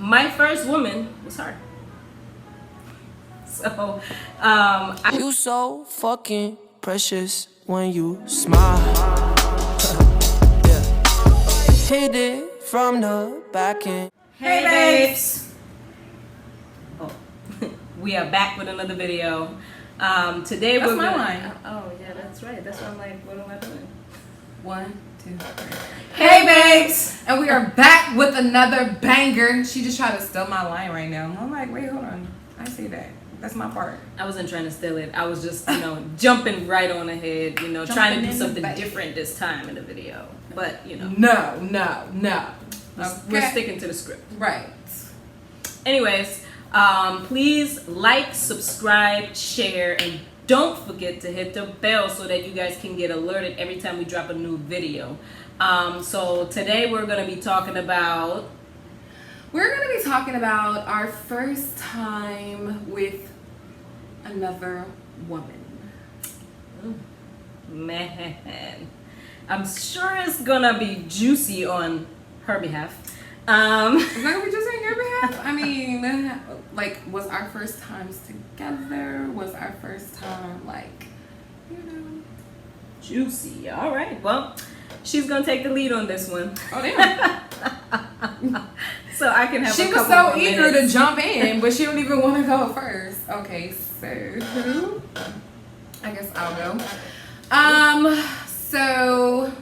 my first woman was her. So, you so fucking precious when you smile. Yeah. Hit it from the back end. hey babes. Oh, we are back with another video. Today That's we're my gonna. line. Oh yeah, that's right. That's why I'm like, what am I doing? 1, 2, 3. Hey babes! And we are back with another banger. She just tried to steal my line right now. I'm like, wait, hold on. I see that. That's my part. I wasn't trying to steal it. I was just, jumping right on ahead, trying to do something different this time in the video. But, No. We're sticking to the script. Right. Anyways, please like, subscribe, share, and don't forget to hit the bell so that you guys can get alerted every time we drop a new video. So today we're going to be talking about... our first time with another woman. Man, I'm sure it's gonna be juicy on her behalf. It's not gonna be just on your behalf. I mean, like, was our first times together? Was our first time, Juicy. All right. Well, she's gonna take the lead on this one. Oh damn. So I can have. She was so eager to jump in, but she don't even want to go first. Okay, so I guess I'll go. So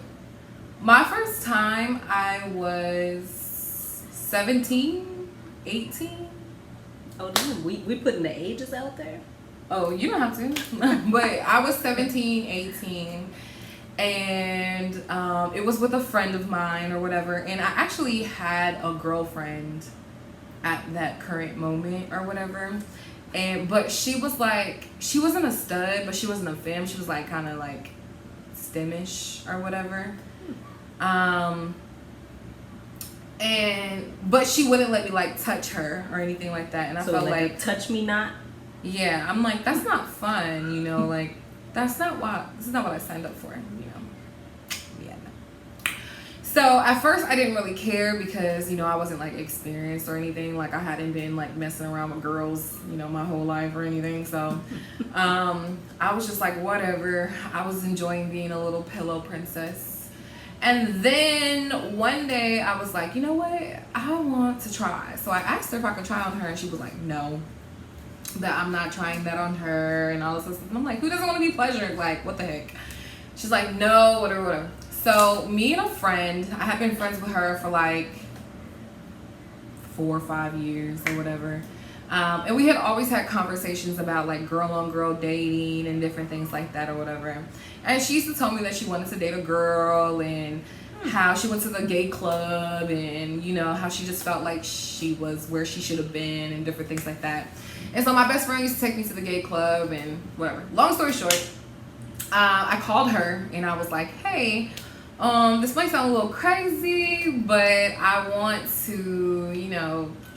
my first time, I was 17, 18. Oh, damn. We putting the ages out there. Oh, you don't have to. But I was 17, 18. And it was with a friend of mine or whatever. And I actually had a girlfriend at that current moment or whatever. But she was like, she wasn't a stud, but she wasn't a femme. She was like kind of like STEM-ish or whatever. But she wouldn't let me like touch her or anything like that. And I felt like touch me not. Yeah, I'm like, that's not fun, like this is not what I signed up for, Yeah, no. So at first I didn't really care because, I wasn't like experienced or anything. Like I hadn't been like messing around with girls, my whole life or anything. So I was just like, whatever. I was enjoying being a little pillow princess. And then one day I was like, you know what? I want to try. So I asked her if I could try on her and she was like, no. That I'm not trying that on her and all this stuff. And I'm like, who doesn't want to be pleasured? Like, what the heck? She's like, no, whatever. So me and a friend, I have been friends with her for like 4 or 5 years or whatever. And we had always had conversations about like girl on girl dating and different things like that or whatever. And she used to tell me that she wanted to date a girl and how she went to the gay club and, how she just felt like she was where she should have been and different things like that. And so my best friend used to take me to the gay club and whatever. Long story short, I called her and I was like, hey, this might sound a little crazy, but I want to,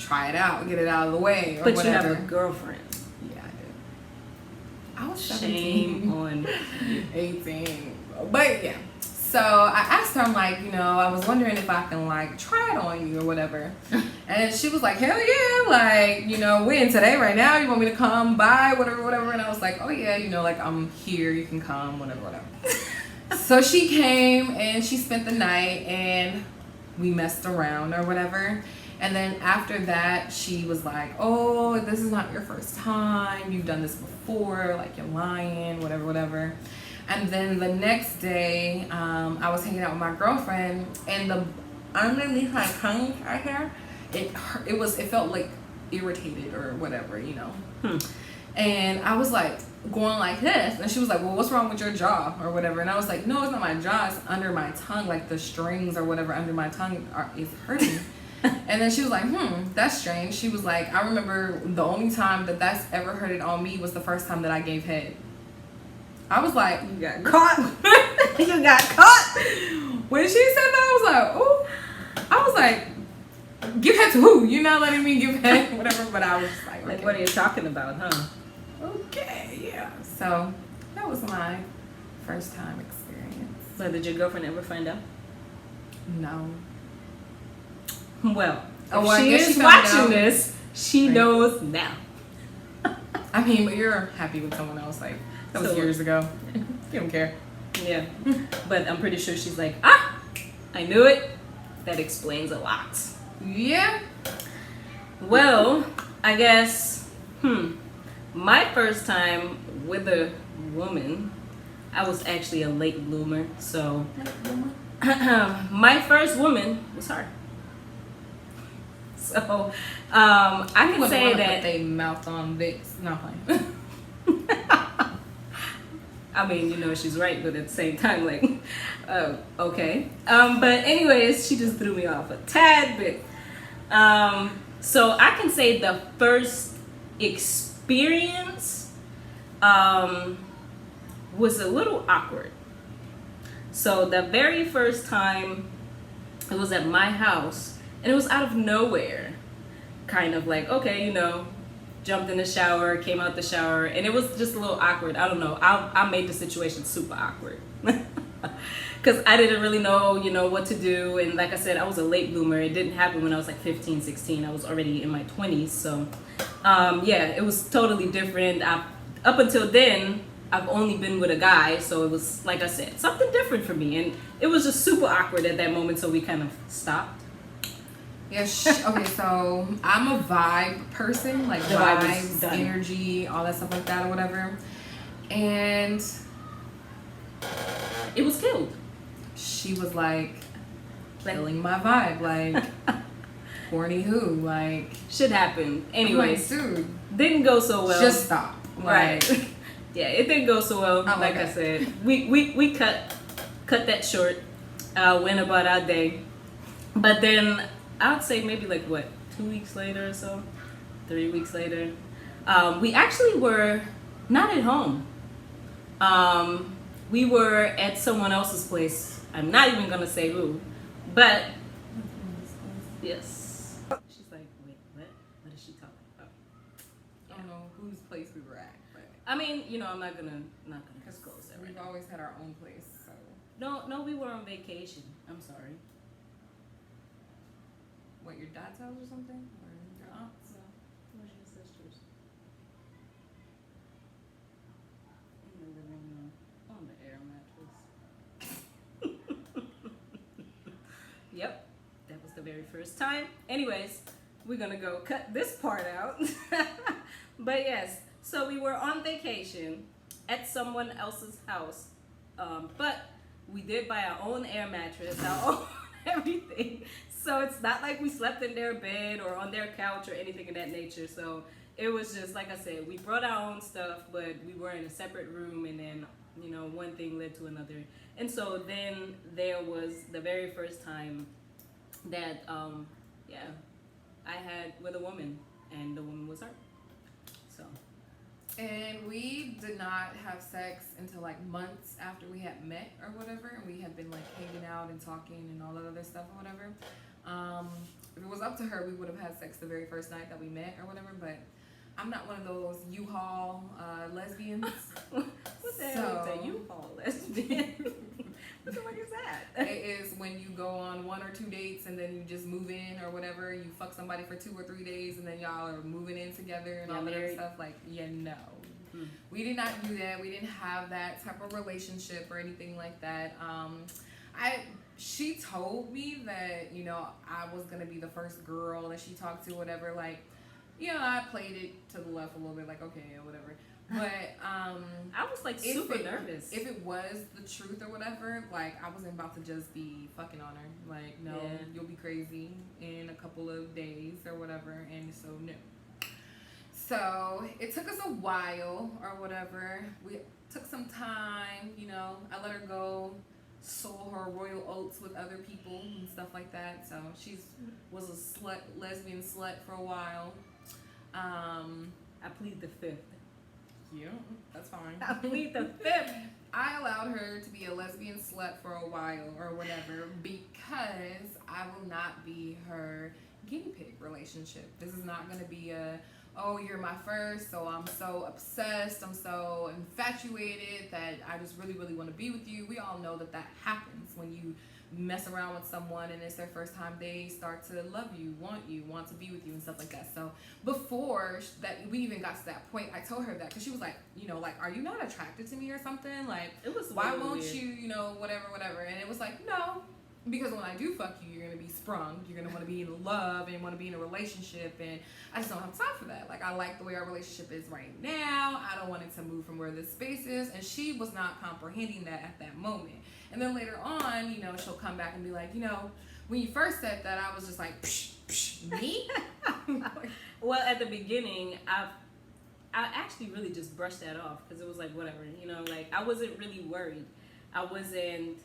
try it out, get it out of the way or but whatever. You have a girlfriend. Yeah, I did. I was 17. Shame on 18. But yeah. So I asked her, I'm like, I was wondering if I can like try it on you or whatever. And she was like, hell yeah, like, we in today right now. You want me to come by, whatever. And I was like, oh yeah, like I'm here, you can come, whatever. So she came and she spent the night and we messed around or whatever. And then after that, she was like, oh, this is not your first time. You've done this before, like you're lying, whatever. And then the next day, I was hanging out with my girlfriend, and underneath my tongue right here, it felt like irritated or whatever, And I was like going like this, and she was like, well, what's wrong with your jaw or whatever? And I was like, no, it's not my jaw, it's under my tongue, like the strings or whatever under my tongue is hurting. And then she was like, that's strange. She was like, I remember the only time that's ever hurted on me was the first time that I gave head. I was like, you got caught. You got caught. When she said that, I was like, ooh. I was like, give head to who? You're not letting me give head, whatever. But I was just like, okay. What are you talking about, huh? Okay, yeah. So that was my first time experience. So did your girlfriend ever find out? No. Well, Oh, well, If I she guess is she found watching out. this, she Right. knows now. I mean, but you're happy with someone else. Like, that was So- years ago. You don't care. Yeah. But I'm pretty sure she's like, ah, I knew it. That explains a lot. Yeah. Well, I guess, my first time with a woman, I was actually a late bloomer. So, my first woman was her. So, I can say Put that. they mouth on Vicks. Not playing. I mean, you know, she's right, but at the same time, like, okay. But anyways, she just threw me off a tad bit. So I can say the first experience was a little awkward. So the very first time, it was at my house, and it was out of nowhere. Kind of like, okay, you know, jumped in the shower, came out the shower, and it was just a little awkward. I don't know. I made the situation super awkward. Because I didn't really know, you know, what to do. And like I said, I was a late bloomer. It didn't happen when I was like 15, 16. I was already in my 20s. So, yeah, it was totally different. Up until then, I've only been with a guy. So it was, like I said, something different for me. And it was just super awkward at that moment. So we kind of stopped. Yeah, okay, so I'm a vibe person, like The vibe is vibes, done. energy, all that stuff like that or whatever. And It was killed. she was like killing my vibe, like horny who, like Shit happened. Anyways, I'm like, dude, didn't go so well. just stop. Like, Right. Yeah, it didn't go so well. Oh, like okay. I said, we cut that short. Went about our day, but then I would say maybe like what 2 weeks later or so, 3 weeks later, we actually were not at home. We were at someone else's place. I'm not even gonna say who, but yes. She's like, wait, what is she talking about? I don't know whose place we were at, but I mean, you know, I'm not gonna disclose that right we've now. always had our own place, so No, we were on vacation. I'm sorry. what, your dad's house or something? Or your aunt's? Where's your sisters? In the living room, on the air mattress. Yep, that was the very first time. Anyways, we're gonna go cut this part out. But yes, so we were on vacation at someone else's house, but we did buy our own air mattress, our own everything. So it's not like we slept in their bed or on their couch or anything of that nature. So it was just, like I said, we brought our own stuff, but we were in a separate room, and then, you know, one thing led to another. And so then there was the very first time that, yeah, I had with a woman, and the woman was her. So. And we did not have sex until like months after we had met or whatever, and we had been like hanging out and talking and all that other stuff or whatever. If it was up to her, we would have had sex the very first night that we met or whatever, but I'm not one of those U-Haul lesbians. What the hell is a So- U-Haul lesbian? What the fuck is that? It is when you go on 1 or 2 dates and then you just move in or whatever. You fuck somebody for 2 or 3 days and then y'all are moving in together and Yeah, all that other married. stuff. Like, yeah, no. Hmm. We did not do that. We didn't have that type of relationship or anything like that. She told me that, you know, I was gonna be the first girl that she talked to, whatever. Like, you know, I played it to the left a little bit, like, okay, or whatever. But I was like super nervous. if it was the truth or whatever, like, I wasn't about to just be fucking on her. Like, no, Yeah. you'll be crazy in a couple of days or whatever. And so, no. So, it took us a while or whatever. We took some time, you know. I let her go, sold her royal oats with other people and stuff like that. So, she was a lesbian slut for a while. I plead the fifth. Yeah, that's fine. I plead the fifth. I allowed her to be a lesbian slut for a while or whatever because I will not be her guinea pig relationship. This is not going to be a, oh, you're my first, so I'm so obsessed, I'm so infatuated that I just really, really want to be with you. We all know that that happens when you mess around with someone and it's their first time, they start to love you, want to be with you and stuff like that. So before that we even got to that point, I told her that because she was like, you know, like, are you not attracted to me or something? Like, it was why won't weird. you, you know, whatever. And it was like, no, because when I do fuck you, you're gonna be sprung, you're gonna want to be in love and want to be in a relationship, and I just don't have time for that. Like, I like the way our relationship is right now. I don't want it to move from where this space is. And she was not comprehending that at that moment. And then later on, you know, she'll come back and be like, you know, when you first said that, I was just like, psh, me? Well, at the beginning, I actually really just brushed that off because it was like, whatever, you know, like, I wasn't really worried. I wasn't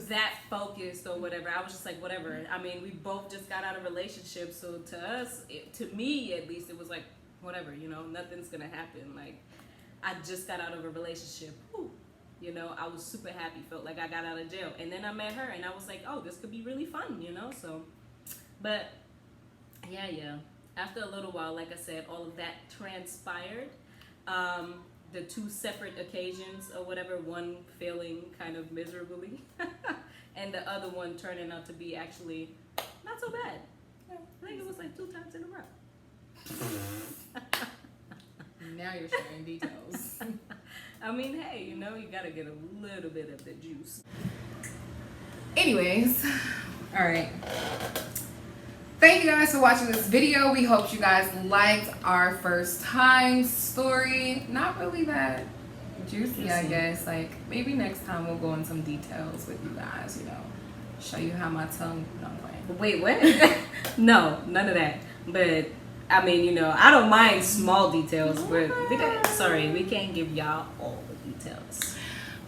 that focused or whatever. I was just like, whatever. I mean, we both just got out of relationships, so to us, to me at least, it was like, whatever, you know, nothing's gonna happen. Like, I just got out of a relationship. Whew. You know, I was super happy, felt like I got out of jail. And then I met her and I was like, oh, this could be really fun, you know? So, but yeah. After a little while, like I said, all of that transpired. The two separate occasions or whatever, one failing kind of miserably and the other one turning out to be actually not so bad. I think it was like 2 times in a row. Now you're sharing details. I mean, hey, you know, you gotta get a little bit of the juice. Anyways, all right. Thank you guys for watching this video. We hope you guys liked our first time story. Not really that juicy, I guess. Like, maybe next time we'll go in some details with you guys, you know. Show you how my tongue, no, I'm playing. Wait, what? No, none of that. But, I mean, you know, I don't mind small details, but we can't give y'all all the details.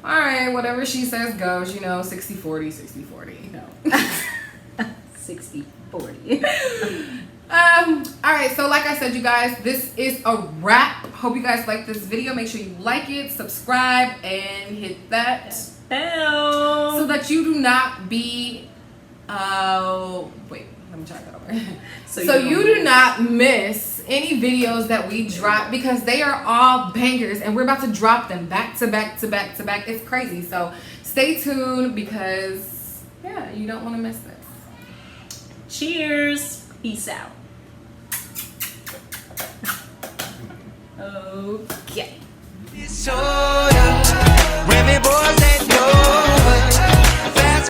All right, whatever she says goes, you know, 60-40, 60-40, no. 60-40. All right, so like I said, you guys, this is a wrap. Hope you guys like this video. Make sure you like it, subscribe, and hit that bell so that you do not be wait, let me try that over. So you do not miss any videos that we drop, because they are all bangers and we're about to drop them back to back to back to back. It's crazy. So stay tuned, because yeah, you don't want to miss this. Cheers. Peace out. Okay. It's so